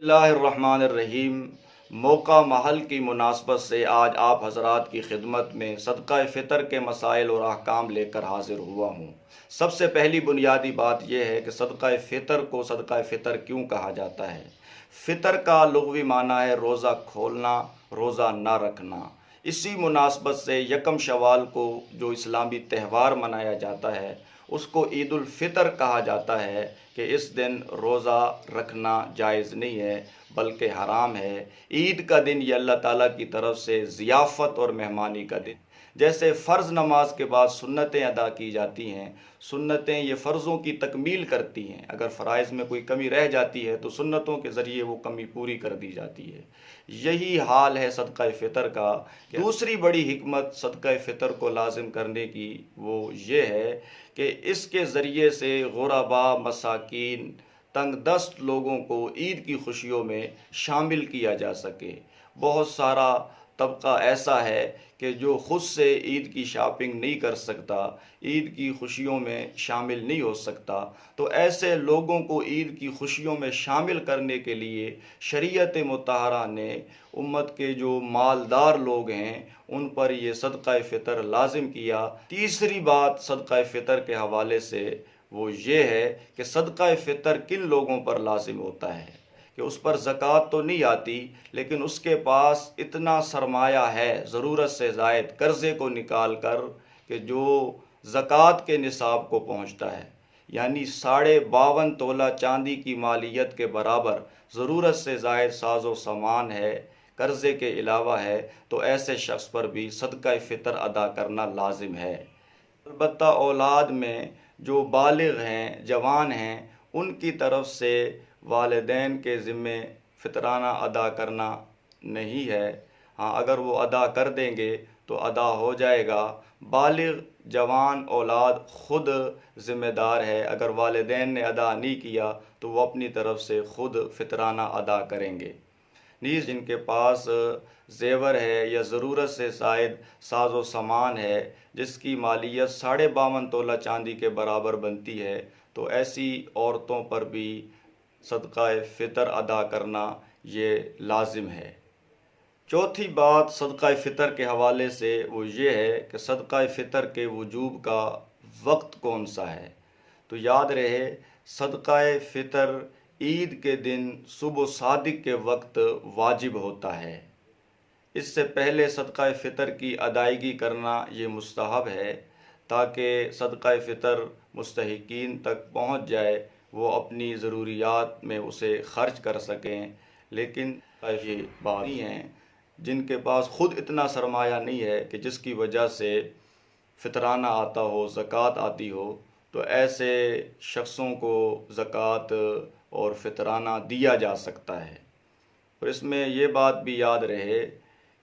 اللہ الرحمن الرحیم۔ موقع محل کی مناسبت سے آج آپ حضرات کی خدمت میں صدقہ فطر کے مسائل اور احکام لے کر حاضر ہوا ہوں۔ سب سے پہلی بنیادی بات یہ ہے کہ صدقہ فطر کو صدقہ فطر کیوں کہا جاتا ہے۔ فطر کا لغوی معنی ہے روزہ کھولنا، روزہ نہ رکھنا۔ اسی مناسبت سے یکم شوال کو جو اسلامی تہوار منایا جاتا ہے اس کو عید الفطر کہا جاتا ہے کہ اس دن روزہ رکھنا جائز نہیں ہے بلکہ حرام ہے۔ عید کا دن یہ اللہ تعالیٰ کی طرف سے ضیافت اور مہمانی کا دن، جیسے فرض نماز کے بعد سنتیں ادا کی جاتی ہیں، سنتیں یہ فرضوں کی تکمیل کرتی ہیں، اگر فرائض میں کوئی کمی رہ جاتی ہے تو سنتوں کے ذریعے وہ کمی پوری کر دی جاتی ہے۔ یہی حال ہے صدقہ فطر کا۔ دوسری بڑی حکمت صدقہ فطر کو لازم کرنے کی وہ یہ ہے کہ اس کے ذریعے سے غرباء، مساکین، تنگ دست لوگوں کو عید کی خوشیوں میں شامل کیا جا سکے۔ بہت سارا طبقہ ایسا ہے کہ جو خود سے عید کی شاپنگ نہیں کر سکتا، عید کی خوشیوں میں شامل نہیں ہو سکتا، تو ایسے لوگوں کو عید کی خوشیوں میں شامل کرنے کے لیے شریعت مطہرہ نے امت کے جو مالدار لوگ ہیں ان پر یہ صدقہ فطر لازم کیا۔ تیسری بات صدقہ فطر کے حوالے سے وہ یہ ہے کہ صدقہ فطر کن لوگوں پر لازم ہوتا ہے کہ اس پر زکوٰۃ تو نہیں آتی لیکن اس کے پاس اتنا سرمایہ ہے ضرورت سے زائد قرضے کو نکال کر کہ جو زکوٰۃ کے نصاب کو پہنچتا ہے، یعنی 52.5 تولہ چاندی کی مالیت کے برابر ضرورت سے زائد ساز و سامان ہے، قرضے کے علاوہ ہے، تو ایسے شخص پر بھی صدقہ فطر ادا کرنا لازم ہے۔ البتہ اولاد میں جو بالغ ہیں، جوان ہیں، ان کی طرف سے والدین کے ذمے فطرانہ ادا کرنا نہیں ہے۔ ہاں، اگر وہ ادا کر دیں گے تو ادا ہو جائے گا۔ بالغ جوان اولاد خود ذمہ دار ہے، اگر والدین نے ادا نہیں کیا تو وہ اپنی طرف سے خود فطرانہ ادا کریں گے۔ نیز جن کے پاس زیور ہے یا ضرورت سے زائد ساز و سامان ہے جس کی مالیت 52.5 تولہ چاندی کے برابر بنتی ہے تو ایسی عورتوں پر بھی صدقہ فطر ادا کرنا یہ لازم ہے۔ چوتھی بات صدقہ فطر کے حوالے سے وہ یہ ہے کہ صدقہ فطر کے وجوب کا وقت کون سا ہے۔ تو یاد رہے صدقہ فطر عید کے دن صبح صادق کے وقت واجب ہوتا ہے۔ اس سے پہلے صدقہ فطر کی ادائیگی کرنا یہ مستحب ہے تاکہ صدقہ فطر مستحقین تک پہنچ جائے، وہ اپنی ضروریات میں اسے خرچ کر سکیں۔ لیکن یہ بات نہیں ہیں جن کے پاس خود اتنا سرمایہ نہیں ہے کہ جس کی وجہ سے فطرانہ آتا ہو، زکوٰۃ آتی ہو، تو ایسے شخصوں کو زکوٰۃ اور فطرانہ دیا جا سکتا ہے۔ اور اس میں یہ بات بھی یاد رہے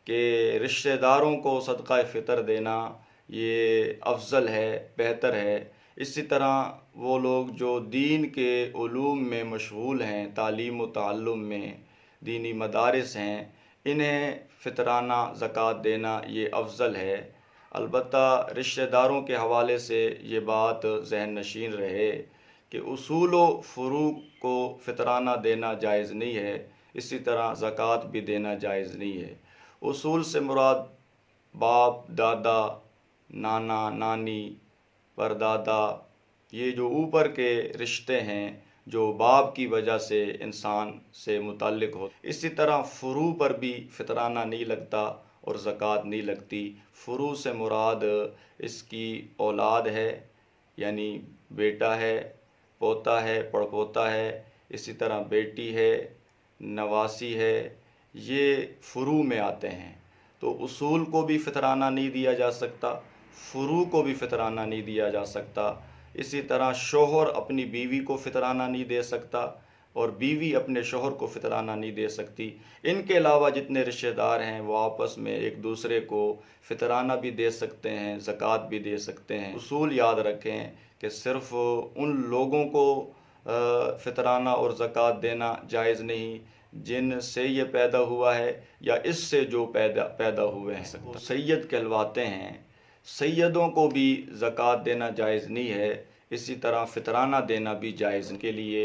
کہ رشتہ داروں کو صدقہ فطر دینا یہ افضل ہے، بہتر ہے۔ اسی طرح وہ لوگ جو دین کے علوم میں مشغول ہیں، تعلیم و تعلم میں، دینی مدارس ہیں، انہیں فطرانہ زکوٰۃ دینا یہ افضل ہے۔ البتہ رشتہ داروں کے حوالے سے یہ بات ذہن نشین رہے کہ اصول و فروع کو فطرانہ دینا جائز نہیں ہے، اسی طرح زکوٰۃ بھی دینا جائز نہیں ہے۔ اصول سے مراد باپ، دادا، نانا، نانی، پردادا، یہ جو اوپر کے رشتے ہیں جو باپ کی وجہ سے انسان سے متعلق ہو۔ اسی طرح فروع پر بھی فطرانہ نہیں لگتا اور زکوٰۃ نہیں لگتی۔ فروع سے مراد اس کی اولاد ہے، یعنی بیٹا ہے، پوتا ہے، پڑپوتا ہے، اسی طرح بیٹی ہے، نواسی ہے، یہ فروع میں آتے ہیں۔ تو اصول کو بھی فطرانہ نہیں دیا جا سکتا، فروع کو بھی فطرانہ نہیں دیا جا سکتا۔ اسی طرح شوہر اپنی بیوی کو فطرانہ نہیں دے سکتا اور بیوی اپنے شوہر کو فطرانہ نہیں دے سکتی۔ ان کے علاوہ جتنے رشتہ دار ہیں وہ آپس میں ایک دوسرے کو فطرانہ بھی دے سکتے ہیں، زکوٰۃ بھی دے سکتے ہیں۔ اصول یاد رکھیں کہ صرف ان لوگوں کو فطرانہ اور زکوٰۃ دینا جائز نہیں جن سے یہ پیدا ہوا ہے یا اس سے جو پیدا ہوئے ہیں، وہ سید کہلواتے ہیں۔ سیدوں کو بھی زکوٰۃ دینا جائز نہیں ہے، اسی طرح فطرانہ دینا بھی جائز کے لیے